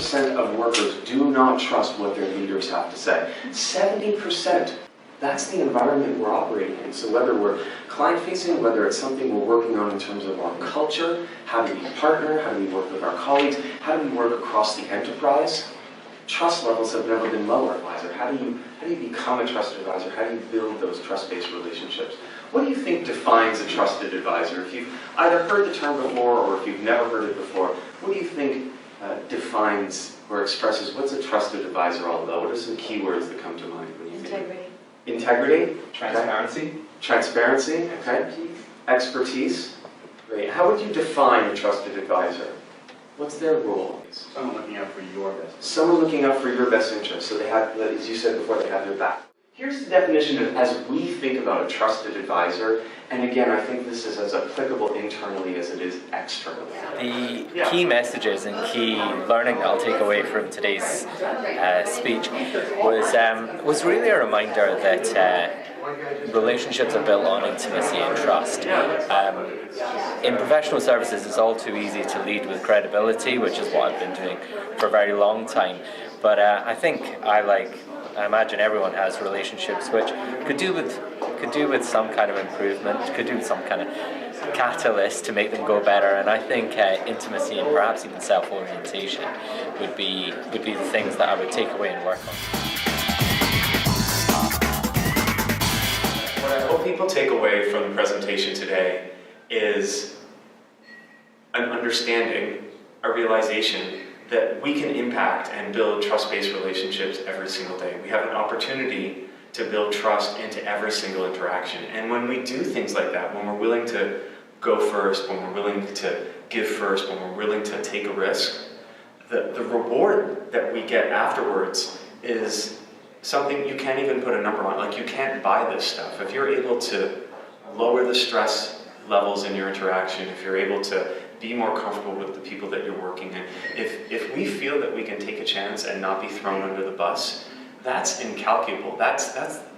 70% of workers do not trust what their leaders have to say. 70%. That's the environment we're operating in. So whether we're client-facing, whether it's something we're working on in terms of our culture, how do we partner, how do we work with our colleagues, how do we work across the enterprise, trust levels have never been lower, advisor. How do you become a trusted advisor? How do you build those trust-based relationships? What do you think defines a trusted advisor? If you've either heard the term before or if you've never heard it before, what do you think defines or expresses what's a trusted advisor all about? What are some keywords that come to mind when you think? Integrity. Transparency. Okay. Transparency, okay. Expertise. Great. How would you define a trusted advisor? What's their role? Someone looking out for your best. Someone looking out for your best interest. So they have, as you said before, they have your back. Here's the definition of, as we think about a trusted advisor, and again, I think this is as applicable internally as it is externally. The key messages and key learning that I'll take away from today's speech was really a reminder that relationships are built on intimacy and trust. In professional services, it's all too easy to lead with credibility, which is what I've been doing for a very long time. But I imagine everyone has relationships which could do with some kind of improvement, could do with some kind of catalyst to make them go better. And I think intimacy and perhaps even self-orientation would be the things that I would take away and work on. What I hope people take away from the presentation today is an understanding, a realization that we can impact and build trust-based relationships every single day. We have an opportunity to build trust into every single interaction. And when we do things like that, when we're willing to go first, when we're willing to give first, when we're willing to take a risk, the reward that we get afterwards is something you can't even put a number on. Like, you can't buy this stuff. If you're able to lower the stress levels in your interaction, if you're able to be more comfortable with the people that you're working in, if we feel that we can take a chance and not be thrown under the bus, that's incalculable.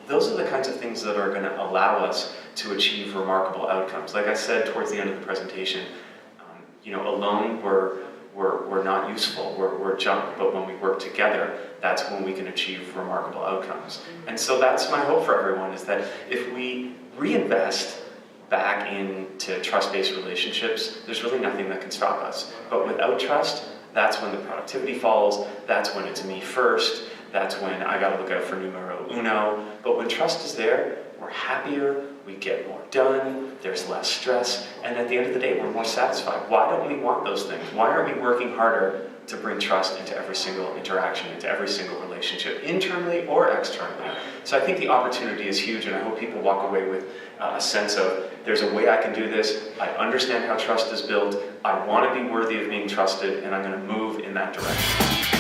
Those are the kinds of things that are going to allow us to achieve remarkable outcomes. Like I said towards the end of the presentation, alone we're not useful, we're junk, but when we work together, that's when we can achieve remarkable outcomes. And so that's my hope for everyone, is that if we reinvest back into trust-based relationships, there's really nothing that can stop us. But without trust, that's when the productivity falls, that's when it's me first, that's when I gotta look out for numero uno. But when trust is there, we're happier, we get more done, there's less stress, and at the end of the day, we're more satisfied. Why don't we want those things? Why aren't we working harder to bring trust into every single interaction, into every single relationship, internally or externally? So I think the opportunity is huge, and I hope people walk away with a sense of, there's a way I can do this, I understand how trust is built, I want to be worthy of being trusted, and I'm going to move in that direction.